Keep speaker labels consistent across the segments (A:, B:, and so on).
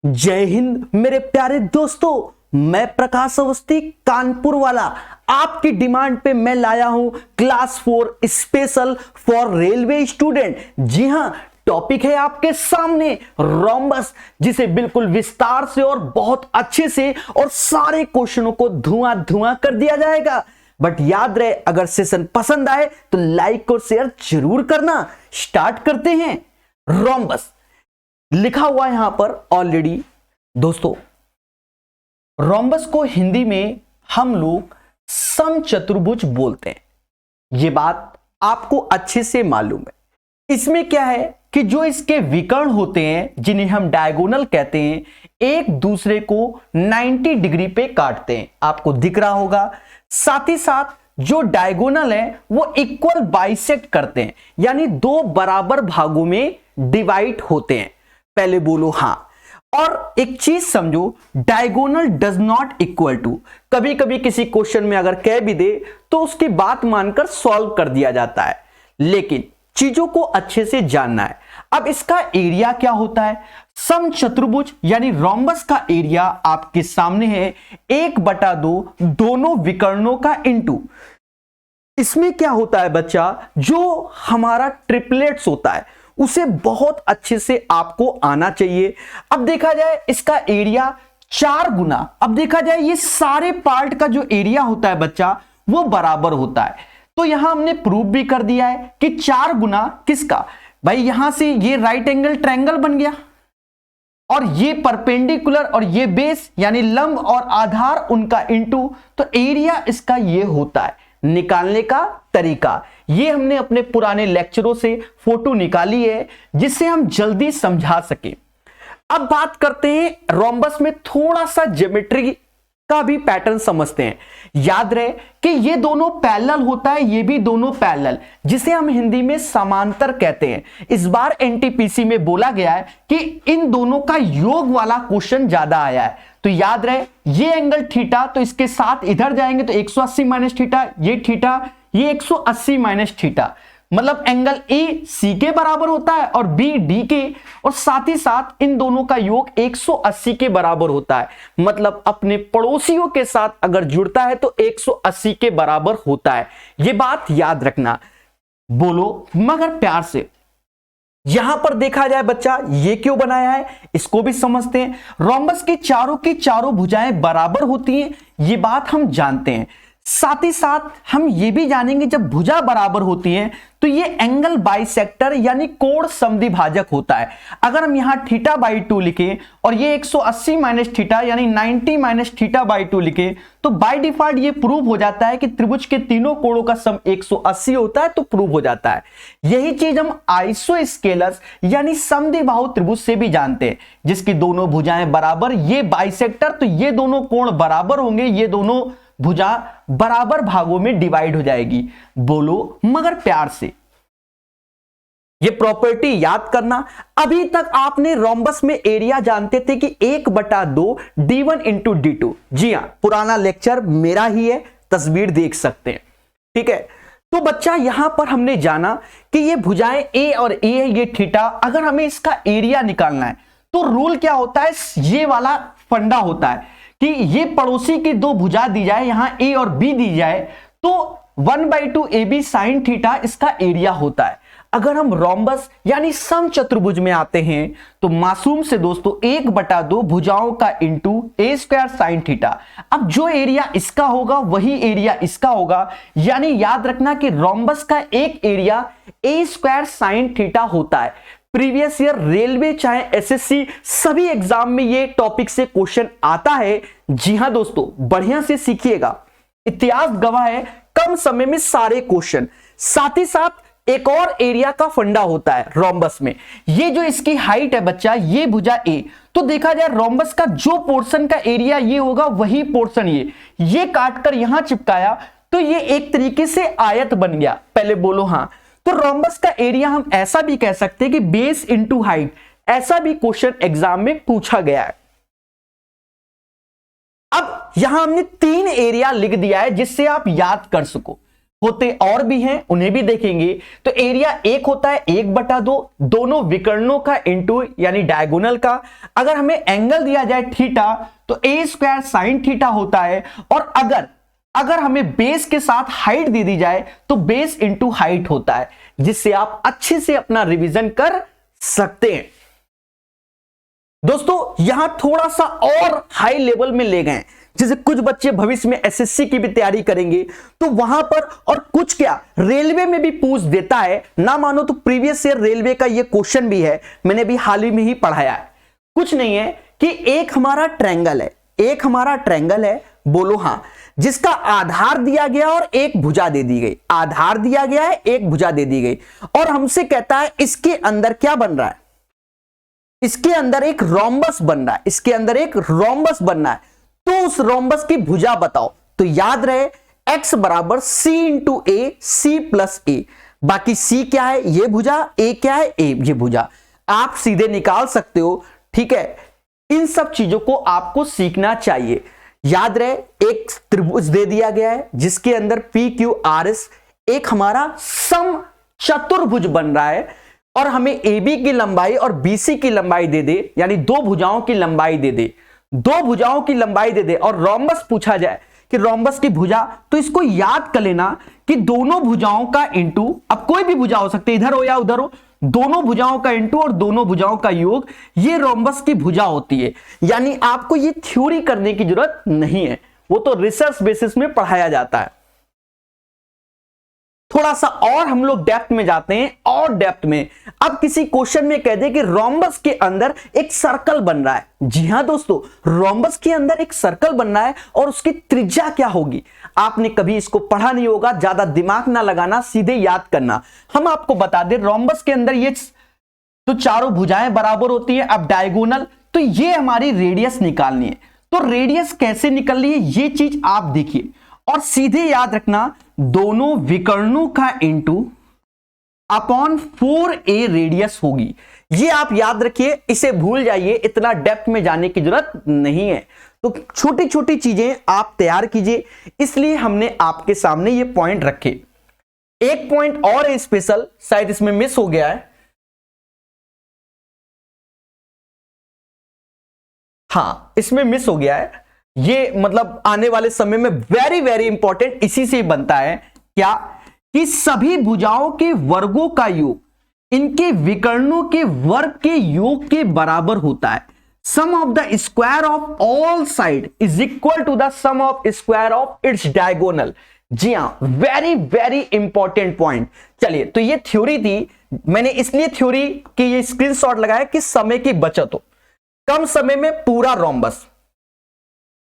A: जय हिंद मेरे प्यारे दोस्तों। मैं प्रकाश अवस्थी कानपुर वाला आपकी डिमांड पे मैं लाया हूं class 4 special for railway student. जी हां, टॉपिक है आपके सामने रोम्बस, जिसे बिल्कुल विस्तार से और बहुत अच्छे से और सारे क्वेश्चनों को धुआं धुआं कर दिया जाएगा। बट याद रहे, अगर सेशन पसंद आए तो लाइक और शेयर जरूर करना। स्टार्ट करते हैं। रोम्बस लिखा हुआ यहां पर ऑलरेडी। दोस्तों, रोम्बस को हिंदी में हम लोग समचतुर्भुज बोलते हैं। यह बात आपको अच्छे से मालूम है। इसमें क्या है कि जो इसके विकर्ण होते हैं, जिन्हें हम डायगोनल कहते हैं, एक दूसरे को 90 डिग्री पे काटते हैं। आपको दिख रहा होगा। साथ ही साथ जो डायगोनल है वो इक्वल बाइसेक्ट करते हैं, यानी दो बराबर भागों में डिवाइड होते हैं। पहले बोलो हां। और एक चीज समझो, diagonal does not equal to. कभी कभी किसी क्वेश्चन में अगर कह भी दे तो उसकी बात मानकर सॉल्व कर दिया जाता है, लेकिन चीजों को अच्छे से जानना है। अब इसका एरिया क्या होता है? समचतुर्भुज यानी रोम्बस का एरिया आपके सामने है 1/2 दोनों विकर्णों का इंटू। इसमें क्या होता है बच्चा, जो हमारा ट्रिपलेट्स होता है उसे बहुत अच्छे से आपको आना चाहिए। अब देखा जाए इसका एरिया 4 गुना, अब देखा जाए ये सारे पार्ट का जो एरिया होता है बच्चा वो बराबर होता है। तो यहां हमने प्रूव भी कर दिया है कि 4 गुना किसका भाई, यहां से ये राइट एंगल ट्रायंगल बन गया और ये परपेंडिकुलर और ये बेस यानी लंब और आधार उनका इंटू, तो एरिया इसका ये होता है। निकालने का तरीका ये हमने अपने पुराने लेक्चरों से फोटो निकाली है, जिससे हम जल्दी समझा सके। अब बात करते हैं रोम्बस में थोड़ा सा ज्योमेट्री का भी पैटर्न समझते हैं। याद रहे कि ये दोनों पैरेलल होता है, ये भी दोनों पैरेलल, जिसे हम हिंदी में समांतर कहते हैं। इस बार एनटीपीसी में बोला गया है कि इन दोनों का योग वाला क्वेश्चन ज्यादा आया है। तो याद रहे, ये एंगल थीटा, तो इसके साथ इधर जाएंगे तो 180 माइनस थीटा, ये थीटा, ये 180 माइनस थीटा, मतलब एंगल ए सी के बराबर होता है और बी डी के, और साथ ही साथ इन दोनों का योग 180 के बराबर होता है। मतलब अपने पड़ोसियों के साथ अगर जुड़ता है तो 180 के बराबर होता है। यह बात याद रखना। बोलो मगर प्यार से। यहां पर देखा जाए बच्चा, ये क्यों बनाया है इसको भी समझते हैं। रोम्बस की चारों भुजाएं बराबर होती हैं, ये बात हम जानते हैं। साथ ही साथ हम ये भी जानेंगे, जब भुजा बराबर होती है तो ये एंगल बाइसेक्टर यानी कोण समद्विभाजक होता है। अगर हम यहां थीटा बाई 2 लिखें और ये 180 माइनस थीटा यानी 90 माइनस थीटा बाई 2 लिखें, तो बाय डिफॉल्ट ये प्रूव हो जाता है कि त्रिभुज के तीनों कोणों का सम 180 होता है, तो प्रूव हो जाता है। यही चीज हम आइसोस्केलस यानी समद्विबाहु त्रिभुज से भी जानते हैं, जिसकी दोनों भुजाएं बराबर, ये बाइसेक्टर, तो ये दोनों कोण बराबर होंगे, ये दोनों भुजा बराबर भागों में डिवाइड हो जाएगी। बोलो मगर प्यार से। ये प्रॉपर्टी याद करना। अभी तक आपने रोम्बस में एरिया जानते थे कि 1/2 d1 इंटू d2। जी हां, पुराना लेक्चर मेरा ही है, तस्वीर देख सकते हैं। ठीक है, तो बच्चा यहां पर हमने जाना कि ये भुजाएं ए और ए है, ये थीटा। अगर हमें इसका एरिया निकालना है तो रूल क्या होता है, ये वाला फंडा होता है कि ये पड़ोसी की दो भुजा दी जाए, यहां ए और बी दी जाए, तो 1/2 AB sin थीटा इसका एरिया होता है। अगर हम रोम्बस यानी समचतुर्भुज में आते हैं तो मासूम से दोस्तों 1/2 भुजाओं का into a square sine theta. अब जो एरिया इसका होगा वही एरिया इसका होगा, यानी याद रखना कि रोम्बस का एक area a square sine theta होता है। प्रीवियस ईयर रेलवे चाहे एसएससी सभी एग्जाम में ये टॉपिक से क्वेश्चन आता है। जी हां दोस्तों, बढ़िया से सीखिएगा, इतिहास गवाह है कम समय में सारे क्वेश्चन। साथ ही साथ एक और एरिया का फंडा होता है रोम्बस में। ये जो इसकी हाइट है बच्चा, ये भुजा ए, तो देखा जाए रोम्बस का जो पोर्शन का एरिया ये होगा वही पोर्शन ये काटकर यहां चिपकाया तो ये एक तरीके से आयत बन गया। पहले बोलो हां। तो रोम्बस का एरिया हम ऐसा भी कह सकते हैं कि बेस इंटू हाइट, ऐसा भी क्वेश्चन एग्जाम में पूछा गया है। अब यहां हमने 3 एरिया लिख दिया है जिससे आप याद कर सको। होते और भी हैं, उन्हें भी देखेंगे। तो एरिया एक होता है 1/2 दोनों विकर्णों का इंटू यानी डायगोनल का। अगर हमें एंगल दिया जाए थीटा तो a² sin थीटा होता है। और अगर हमें बेस के साथ हाइट दे दी जाए तो बेस इंटू हाइट होता है, जिससे आप अच्छे से अपना रिवीजन कर सकते हैं। दोस्तों यहां थोड़ा सा और हाई लेवल में ले गए, जैसे कुछ बच्चे भविष्य में एसएससी की भी तैयारी करेंगे तो वहां पर, और कुछ क्या रेलवे में भी पूछ देता है, ना मानो तो प्रीवियस ईयर रेलवे का ये क्वेश्चन भी है, मैंने भी हाल ही में ही पढ़ाया है। कुछ नहीं है कि एक हमारा ट्रायंगल है, बोलो हां, जिसका आधार दिया गया और एक भुजा दे दी गई, आधार दिया गया है, एक भुजा दे दी गई, और हमसे कहता है इसके अंदर क्या बन रहा है, इसके अंदर एक रोम्बस बन रहा है, इसके अंदर एक रोम्बस बनना है, तो उस रोम्बस की भुजा बताओ। तो याद रहे x बराबर c इंटू ए, सी प्लस ए, बाकी c क्या है ये भुजा, a क्या है a ये भुजा, आप सीधे निकाल सकते हो। ठीक है, इन सब चीजों को आपको सीखना चाहिए। याद रहे एक त्रिभुज दे दिया गया है जिसके अंदर PQRS एक हमारा सम चतुर्भुज बन रहा है, और हमें AB की लंबाई और BC की लंबाई दे दे, यानी दो भुजाओं की लंबाई दे दे, दो भुजाओं की लंबाई दे दे, और रोम्बस पूछा जाए कि रोम्बस की भुजा, तो इसको याद कर लेना कि दोनों भुजाओं का इंटू, अब कोई भी भुजा हो सकती है, इधर हो या उधर हो, दोनों भुजाओं का इंटू और दोनों भुजाओं का योग, ये रोम्बस की भुजा होती है। यानी आपको ये थ्योरी करने की जरूरत नहीं है, वो तो रिसर्च बेसिस में पढ़ाया जाता है। थोड़ा सा और हम लोग डेप्थ में जाते हैं, और डेप्थ में अब किसी क्वेश्चन में कह दे कि रोम्बस के अंदर एक सर्कल बन रहा है। जी हां दोस्तों, रोम्बस के अंदर एक सर्कल बन रहा है और उसकी त्रिज्या क्या होगी। आपने कभी इसको पढ़ा नहीं होगा, ज्यादा दिमाग ना लगाना, सीधे याद करना। हम आपको बता दें रोम्बस के अंदर ये तो चारों भुजाएं बराबर होती है। अब डायगोनल, तो ये हमारी रेडियस निकालनी है, तो रेडियस कैसे निकल रही है ये चीज आप देखिए, और सीधे याद रखना दोनों विकर्णों का इंटू अपॉन 4a रेडियस होगी। ये आप याद रखिए, इसे भूल जाइए, इतना डेप्थ में जाने की जरूरत नहीं है। तो छोटी छोटी चीजें आप तैयार कीजिए, इसलिए हमने आपके सामने ये पॉइंट रखे। एक पॉइंट और है स्पेशल, शायद इसमें मिस हो गया है, हाँ इसमें मिस हो गया है, ये मतलब आने वाले समय में वेरी वेरी इंपॉर्टेंट इसी से बनता है। क्या कि सभी भुजाओं के वर्गों का योग इनके विकर्णों के वर्ग के योग के बराबर होता है। Sum of the square of all side is equal to the sum of square of its diagonal. जी हां, वेरी वेरी इंपॉर्टेंट पॉइंट। चलिए, तो ये थ्योरी थी, मैंने इसलिए थ्योरी की ये स्क्रीनशॉट लगाया कि समय की बचत हो, कम समय में पूरा रोम्बस।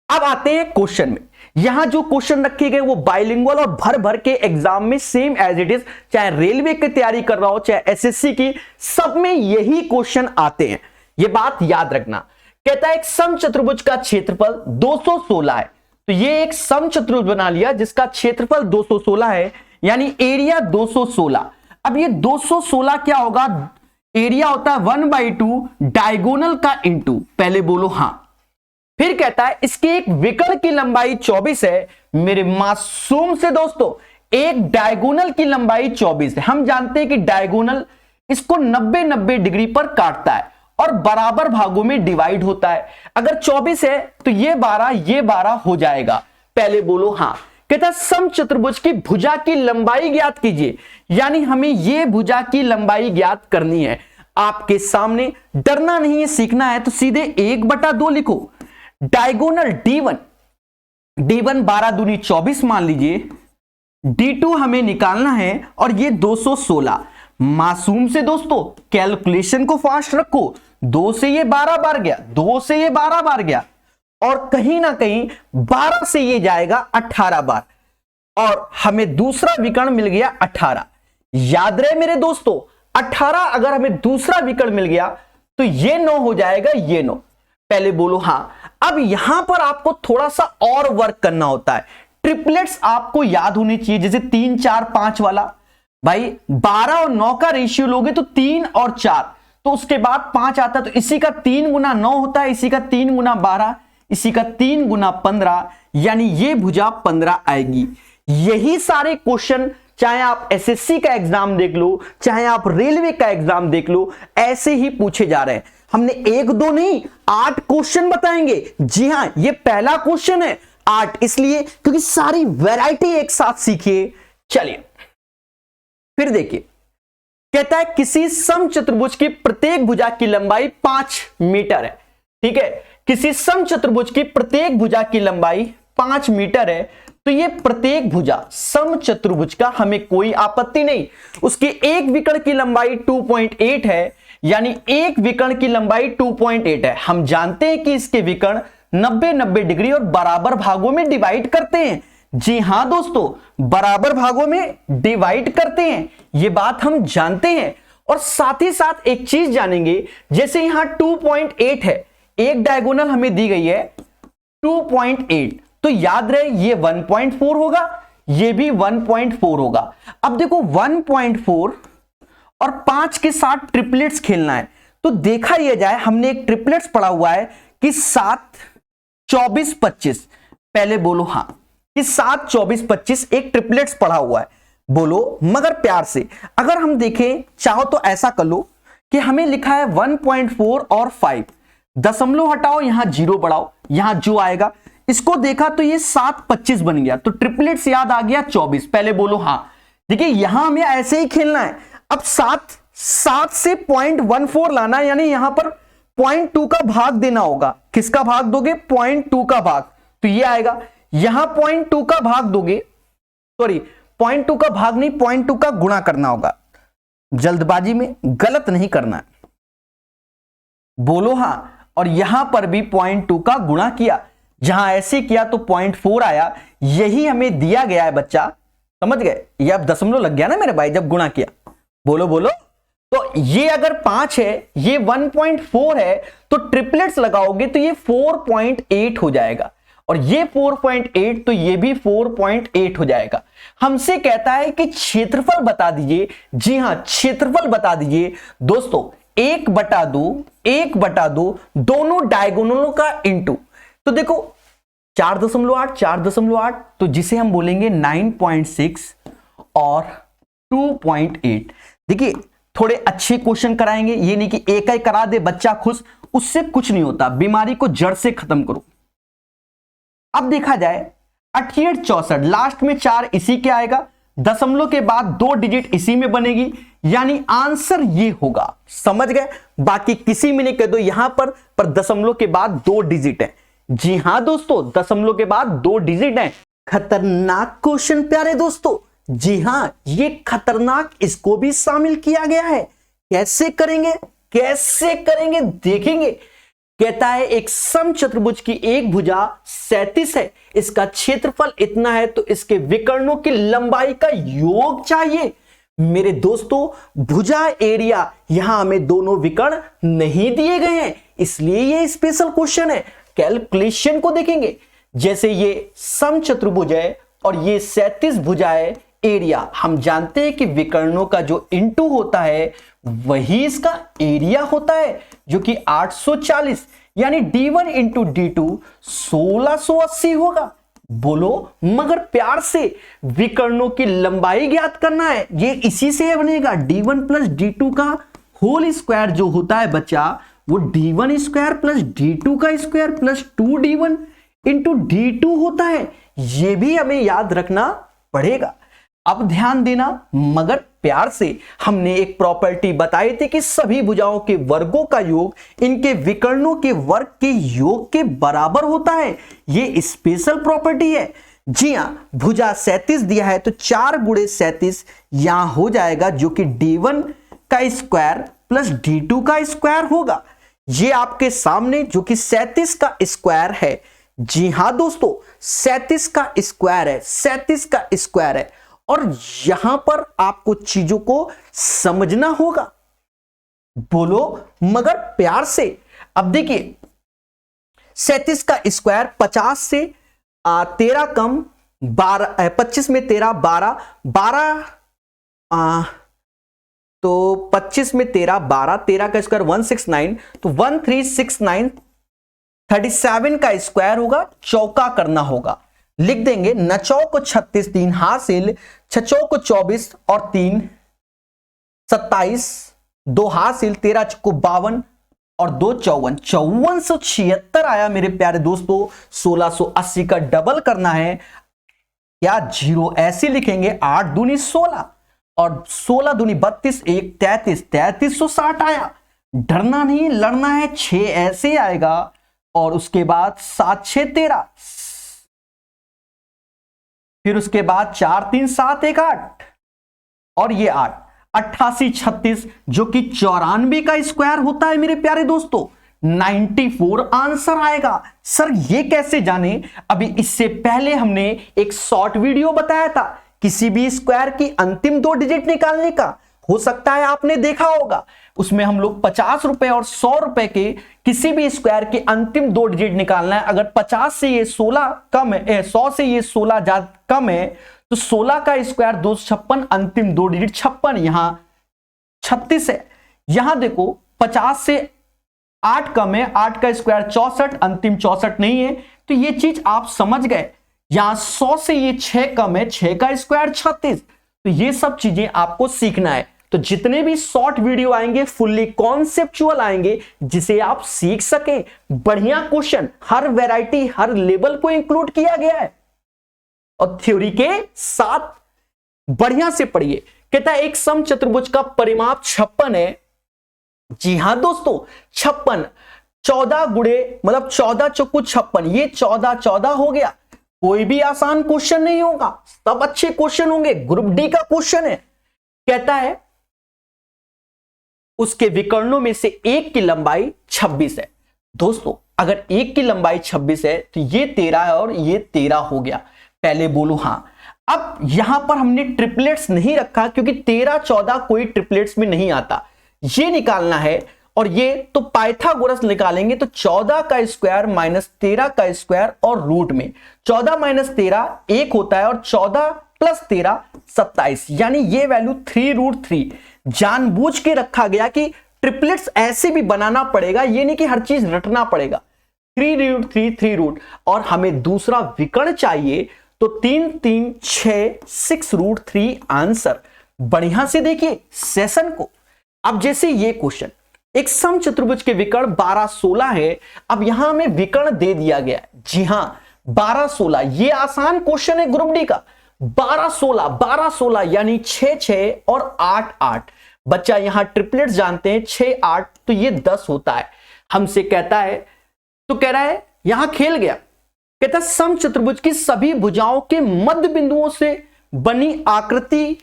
A: अब आते हैं क्वेश्चन में। यहां जो क्वेश्चन रखे गए वो बाइलिंगुअल और भर भर के एग्जाम में सेम एज इट इज, चाहे रेलवे की तैयारी कर रहा हो चाहे एसएससी की, सब में यही क्वेश्चन आते हैं, ये बात याद रखना। कहता है एक समचतुर्भुज का क्षेत्रफल 216 है, तो ये एक समचतुर्भुज बना लिया जिसका क्षेत्रफल 216 है, यानी एरिया 216। अब ये 216 क्या होगा, एरिया होता है 1/2 डायगोनल का इंटू, पहले बोलो हां। फिर कहता है इसके एक विकर्ण की लंबाई 24 है। मेरे मासूम से दोस्तों, एक डायगोनल की लंबाई 24 है। हम जानते हैं कि डायगोनल इसको 90-90 डिग्री पर काटता है और बराबर भागों में डिवाइड होता है। अगर 24 है तो ये 12 हो जाएगा, पहले बोलो हां। कहता है समचतुर्भुज की भुजा की लंबाई ज्ञात कीजिए, यानी हमें ये भुजा की लंबाई ज्ञात करनी है। आपके सामने, डरना नहीं है, सीखना है, तो सीधे 1/2 लिखो। डायगोनल D1 12 दूनी 24 मान लीजिए, D2 हमें निकालना है और ये 216। मासूम से दोस्तों कैलकुलेशन को फास्ट रखो, 2 से ये 12 बार गया, 2 से ये 12 बार गया, और कहीं ना कहीं 12 से ये जाएगा 18 बार, और हमें दूसरा विकर्ण मिल गया 18। याद रहे मेरे दोस्तों, 18 अगर हमें दूसरा विकर्ण मिल गया तो ये 9 हो जाएगा, ये 9, पहले बोलो हां। अब यहां पर आपको थोड़ा सा और वर्क करना होता है। ट्रिपलेट्स आपको याद होनी चाहिए, जैसे 3 4 5 वाला। भाई 12 और 9 का रेशियो लोगे तो 3 और 4, तो उसके बाद 5 आता है, तो इसी का 3 गुना 9 होता है, इसी का 3 गुना 12, इसी का 3 गुना 15, यानी ये भुजा 15 आएगी। यही सारे क्वेश्चन चाहे आप एसएससी का एग्जाम देख लो, चाहे आप रेलवे का एग्जाम देख लो, ऐसे ही पूछे जा रहे हैं। हमने 1 2 नहीं 8 क्वेश्चन बताएंगे। जी हां, ये पहला क्वेश्चन है 8, इसलिए क्योंकि सारी वैरायटी एक साथ सीखिए। चलिए फिर देखिए, कहता है किसी समचतुर्भुज की प्रत्येक भुजा की लंबाई 5 मीटर है। ठीक है, किसी समचतुर्भुज की प्रत्येक भुजा की लंबाई 5 मीटर है, तो ये प्रत्येक भुजा समचतुर्भुज का हमें कोई आपत्ति नहीं। उसकी एक विकर्ण की लंबाई 2.8 है, यानी एक विकर्ण की लंबाई 2.8 है। हम जानते हैं कि इसके विकर्ण 90-90 डिग्री और बराबर भागों में डिवाइड करते हैं। जी हां दोस्तों, बराबर भागों में डिवाइड करते हैं, ये बात हम जानते हैं। और साथ ही साथ एक चीज जानेंगे, जैसे यहां 2.8 है, एक डायगोनल हमें दी गई है 2.8, तो याद रहे ये 1.4 होगा, ये भी 1.4 होगा। अब देखो 1.4 और 5 के साथ ट्रिपलेट्स खेलना है, तो देखा यह जाए, हमने एक ट्रिपलेट्स पढ़ा हुआ है कि 7 24 25, पहले बोलो हां कि 7 24 25 एक ट्रिपलेट्स पढ़ा हुआ है, बोलो मगर प्यार से। अगर हम देखें, चाहो तो ऐसा कर लो कि हमें लिखा है 1.4 और 5, दशमलव हटाओ, यहां 0 बढ़ाओ, यहां जो आएगा, इसको देखा तो ये 7 25 बन गया, तो ट्रिपलेट्स याद आ गया 24, पहले बोलो हां। देखिए यहां हमें ऐसे ही खेलना है। अब 7 से 0.14 लाना, यानी यहां पर 0.2 का भाग देना होगा। किसका भाग दोगे? 0.2 का भाग, तो ये आएगा। यहां 0.2 का भाग दोगे, सॉरी 0.2 का भाग नहीं, 0.2 का गुणा करना होगा। जल्दबाजी में गलत नहीं करना है, बोलो हां। और यहां पर भी 0.2 का गुणा किया, जहां ऐसे किया तो 0.4 आया, यही हमें दिया गया है बच्चा, समझ गए? ये अब दशमलव लग गया ना मेरे भाई जब गुणा किया, बोलो बोलो। तो ये अगर 5 है, ये 1.4 है, तो ट्रिपलेट्स लगाओगे तो ये 4.8 हो जाएगा, और ये 4.8, तो ये भी 4.8 हो जाएगा। हमसे कहता है कि क्षेत्रफल बता दीजिए। जी हां, क्षेत्रफल बता दीजिए दोस्तों। 1/2 दोनों डायगोनलों का इंटू, तो देखो 4.8 4.8, तो जिसे हम बोलेंगे 9.6 और 2.8। देखिए थोड़े अच्छे क्वेश्चन कराएंगे, ये नहीं कि एक ही करा दे बच्चा खुश, उससे कुछ नहीं होता। बीमारी को जड़ से खत्म करो। अब देखा जाए 88 64, लास्ट में 4 इसी के आएगा, दशमलव के बाद 2 डिजिट इसी में बनेगी, यानी आंसर ये होगा। समझ गए? बाकी किसी में नहीं कह दो यहां पर दशमलव के बाद 2 डिजिट है। जी हां दोस्तों, दशमलव के बाद 2 डिजिट है। खतरनाक क्वेश्चन प्यारे दोस्तों। जी हां, ये खतरनाक, इसको भी शामिल किया गया है। कैसे करेंगे देखेंगे। कहता है एक समचतुर्भुज की एक भुजा 37 है, इसका क्षेत्रफल इतना है, तो इसके विकर्णों की लंबाई का योग चाहिए। मेरे दोस्तों, भुजा एरिया, यहां हमें दोनों विकर्ण नहीं दिए गए हैं, इसलिए ये स्पेशल क्वेश्चन है। कैलकुलेशन को देखेंगे, जैसे ये समचतुर्भुज है और ये 37 भुजा है, एरिया हम जानते हैं कि विकर्णों का जो इंटू होता है वही इसका एरिया होता है, जो कि 840, यानी d1 इंटू d2 1680 होगा। बोलो मगर प्यार से, विकर्णों की लंबाई ज्ञात करना है, ये इसी से बनेगा। d1 प्लस d2 का होल स्क्वायर जो होता है बच्चा, वो d1 स्क्वायर प्लस d2 का square plus 2d1 into d2 होता है। ये भी हमें याद रखना पड़ेगा। अब ध्यान देना मगर प्यार से, हमने एक प्रॉपर्टी बताई थी कि सभी भुजाओं के वर्गों का योग इनके विकर्णों के वर्ग के योग के बराबर होता है। ये स्पेशल प्रॉपर्टी है। जी हां, भुजा 37 दिया है, तो 4 गुणे 37 यहां हो जाएगा, जो कि d1 का स्क्वायर प्लस d2 का स्क्वायर होगा। ये आपके सामने, जो कि 37 का स्क्वायर है। जी हां दोस्तों, 37 का स्क्वायर है, 37 का स्क्वायर है। और यहां पर आपको चीजों को समझना होगा, बोलो मगर प्यार से। अब देखिए 37 का स्क्वायर 50 से 13 कम 12, 25 में 13 12, तो 25 में 13 12, 13 का स्क्वायर 169, तो 1369, 37 का स्क्वायर होगा, चौका करना होगा। लिख देंगे 9 चौक 36, 3 हासिल, 6 चौक 24 और 3 27, 2 हासिल, 13 चौको 52 और 2 54, 5476 आया मेरे प्यारे दोस्तों। 1680 का डबल करना है, या 0 ऐसे लिखेंगे, 8 दूनी 16 और 16 दूनी 32, 1 33, 3360 आया। डरना नहीं, लड़ना है। 6 ऐसे आएगा और उसके बाद 7 6 13, फिर उसके बाद 4 3 7 1 8 और ये 8, 88 36 जो कि 94 का स्क्वायर होता है मेरे प्यारे दोस्तों। 94 आंसर आएगा। सर ये कैसे जाने? अभी इससे पहले हमने एक शॉर्ट वीडियो बताया था किसी भी स्क्वायर की अंतिम 2 डिजिट निकालने का, हो सकता है आपने देखा होगा। उसमें हम लोग 50 रुपए और 100 रुपए के किसी भी स्क्वायर के अंतिम 2 डिजिट निकालना है। अगर 50 से ये 16 कम है, 100 से ये 16 ज्यादा कम है, तो 16 का स्क्वायर 256, अंतिम 2 डिजिट 56, यहां 36 है। यहां देखो 50 से 8 कम है, 8 का स्क्वायर 64, अंतिम 64 नहीं है। तो ये चीज आप समझ गए। यहां 100 से ये 6 कम है, 6 का स्क्वायर 36। तो ये सब चीजें आपको सीखना है। तो जितने भी शॉर्ट वीडियो आएंगे फुल्ली कॉन्सेप्चुअल आएंगे, जिसे आप सीख सके। बढ़िया क्वेश्चन, हर वैरायटी हर लेवल को इंक्लूड किया गया है और थ्योरी के साथ बढ़िया से पढ़िए। कहता है एक समचतुर्भुज का परिमाप 56 है। जी हां दोस्तों, 56, 14 गुणे मतलब 14 चौको 56, ये 14 14 हो गया। कोई भी आसान क्वेश्चन नहीं होगा, सब अच्छे क्वेश्चन होंगे। ग्रुप डी का क्वेश्चन है। कहता है उसके विकर्णों में से एक की लंबाई 26 है। दोस्तों अगर एक की लंबाई 26 है तो ये 13 है और ये 13 हो गया। पहले बोलो हां। अब यहां पर हमने ट्रिपलेट्स नहीं रखा क्योंकि 13 14 कोई ट्रिपलेट्स में नहीं आता, ये निकालना है। और ये तो पाइथागोरस निकालेंगे तो 14 का स्क्वायर माइनस 13 का स्क्वायर और रूट में 14 माइनस 13 1 होता है और 14 प्लस 13 27, यानी ये वैल्यू 3√3। जानबूझ के रखा गया कि ट्रिपलेट्स ऐसे भी बनाना पड़ेगा, ये नहीं कि हर चीज रटना पड़ेगा। 3√3 3 और हमें दूसरा विकर्ण चाहिए तो 3 3 6 6√3 आंसर। बढ़िया से देखिए सेशन को। अब जैसे ये क्वेश्चन, एक समचतुर्भुज के विकर्ण 12 16 है। अब यहां हमें विकर्ण दे दिया गया है। जी हां 12 16, ये आसान क्वेश्चन है ग्रुप डी का। 12 16 यानी 6 6 और 8 8। बच्चा यहां ट्रिपलेट्स जानते हैं, 6 8 तो ये 10 होता है। हमसे कहता है, तो कह रहा है यहां खेल गया। कहता है समचतुर्भुज की सभी भुजाओं के मध्य बिंदुओं से बनी आकृति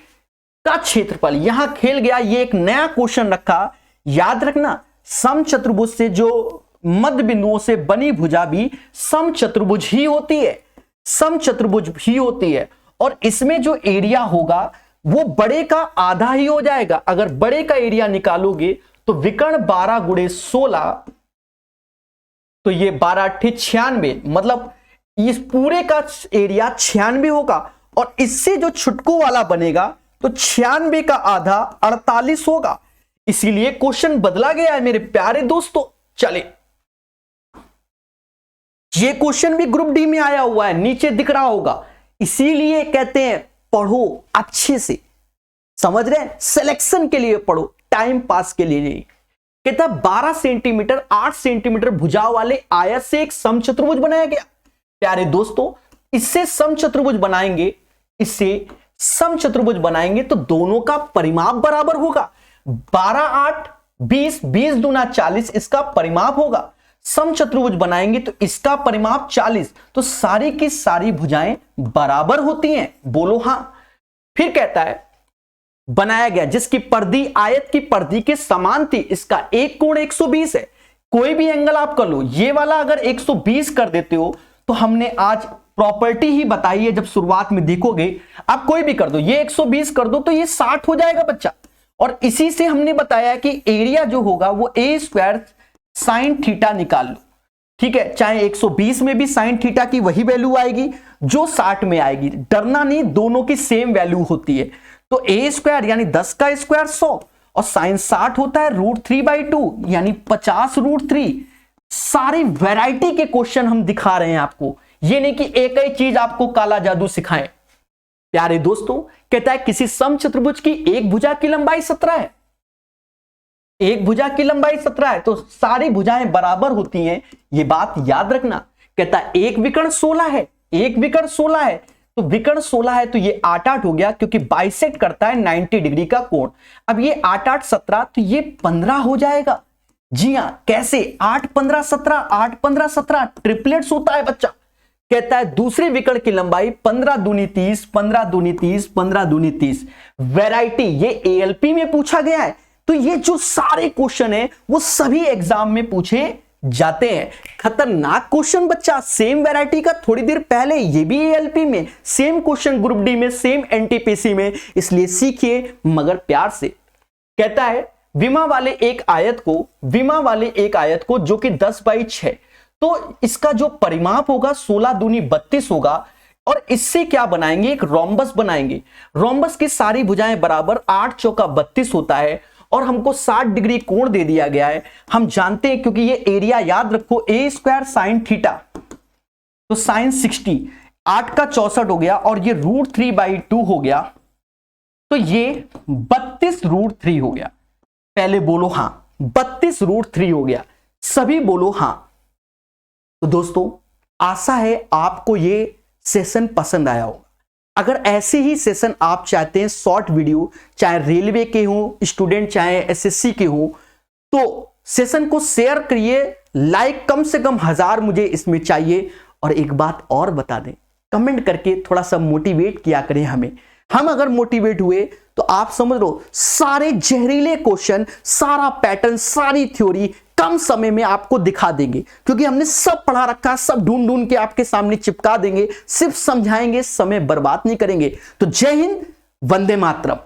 A: का क्षेत्रफल। यहां खेल गया, ये एक नया क्वेश्चन रखा। याद रखना समचतुर्भुज से जो मध्य बिंदुओं से बनी भुजा भी समचतुर्भुज ही होती है, समचतुर्भुज ही होती है। और इसमें जो एरिया होगा वो बड़े का आधा ही हो जाएगा। अगर बड़े का एरिया निकालोगे तो विकर्ण 12 गुणे 16, तो ये 12 8 96, मतलब इस पूरे का एरिया 96 होगा। और इससे जो छुटको वाला बनेगा तो 96 का आधा 48 होगा। इसीलिए क्वेश्चन बदला गया है मेरे प्यारे दोस्तों। चले, ये क्वेश्चन भी ग्रुप डी में आया हुआ है, नीचे दिख रहा होगा। इसीलिए कहते हैं पढ़ो अच्छे से, समझ रहे हैं? सिलेक्शन के लिए पढ़ो, टाइम पास के लिए नहीं। कहता है 12 सेंटीमीटर 8 सेंटीमीटर भुजाओं वाले आयत से एक समचतुर्भुज बनाया गया। प्यारे दोस्तों इससे समचतुर्भुज बनाएंगे, इससे समचतुर्भुज बनाएंगे तो दोनों का परिमाप बराबर होगा। 12 8 20, 20 दूना 40 इसका परिमाप होगा। समचतुर्भुज बनाएंगे तो इसका परिमाप 40, तो सारी की सारी भुजाएं बराबर होती हैं। बोलो हां। फिर कहता है बनाया गया जिसकी परिधि आयत की परिधि के समान थी, इसका एक कोण 120 है। कोई भी एंगल आप कर लो, ये वाला अगर 120 कर देते हो तो हमने आज प्रॉपर्टी ही बताई है, जब शुरुआत में देखोगे आप कोई भी कर दो, ये 120 कर दो तो ये 60 हो जाएगा बच्चा। और इसी से हमने बताया कि एरिया जो होगा वो ए स्क्वायर साइन थीटा निकाल लो। ठीक है, चाहे 120 में भी साइन थीटा की वही वैल्यू आएगी जो 60 में आएगी। डरना नहीं, दोनों की सेम वैल्यू होती है। तो ए स्क्वायर यानी 10 का स्क्वायर 100 और साइन 60 होता है √3/2 यानी 50√3। सारी वैरायटी के क्वेश्चन हम दिखा रहे हैं आपको, ये नहीं कि एक ही चीज आपको काला जादू सिखाएं। प्यारे दोस्तों, कहता है किसी समचतुर्भुज की एक भुजा की लंबाई 17 है, एक भुजा की लंबाई 17 है, तो सारी भुजाएं बराबर होती हैं, ये बात याद रखना। कहता है एक विकर्ण 16 है, एक विकर्ण 16 है, तो विकर्ण 16 है तो ये 8-8 हो गया, क्योंकि बाइसेक्ट करता है 90 डिग्री का कोण। अब ये 8-8 17, तो ये 15 हो जाएगा। जी हां, कैसे? 8-15 17, 8-15 17 ट्रिपलेट्स होता है बच्चा। कहता है दूसरे विकर्ण की लंबाई 15 दूनी 30, 15 दूनी 30, 15 दूनी 30। वैरायटी ये एएलपी में पूछा गया है, तो ये जो सारे क्वेश्चन है वो सभी एग्जाम में पूछे जाते हैं। खतरनाक क्वेश्चन बच्चा, सेम वैरायटी का थोड़ी देर पहले ये भी एएलपी में, सेम क्वेश्चन ग्रुप डी में, सेम एनटीपीसी में, इसलिए सीखिए मगर प्यार से। कहता है विमा वाले एक आयत को जो कि 10/6, तो इसका जो परिमाप होगा 16 दूनी 32 होगा, और इससे क्या बनाएंगे? एक रोम्बस बनाएंगे। रोम्बस की सारी भुजाएं बराबर, 8 चौका 32 होता है, और हमको 60 डिग्री कोण दे दिया गया है। हम जानते हैं, क्योंकि ये एरिया याद रखो, a² sin थीटा, तो sin 60, 8 का 64 हो गया, और ये √3/2 हो गया, तो ये 32√3 हो गया। पहले बोलो हां, 32√3 हो गया, सभी बोलो हां। तो दोस्तों, आशा है आपको ये सेशन पसंद आया होगा। अगर ऐसे ही सेशन आप चाहते हैं, शॉर्ट वीडियो, चाहे रेलवे के हो स्टूडेंट, चाहे एसएससी के हो, तो सेशन को शेयर करिए, लाइक कम से कम 1000 मुझे इसमें चाहिए। और एक बात और बता दें, कमेंट करके थोड़ा सा मोटिवेट किया करें हमें। हम अगर मोटिवेट हुए तो आप समझ लो सारे जहरीले क्वेश्चन, सारा पैटर्न, सारी थ्योरी कम समय में आपको दिखा देंगे, क्योंकि हमने सब पढ़ा रखा, सब ढूंढ ढूंढ के आपके सामने चिपका देंगे, सिर्फ समझाएंगे, समय बर्बाद नहीं करेंगे। तो जय हिंद, वंदे मातरम।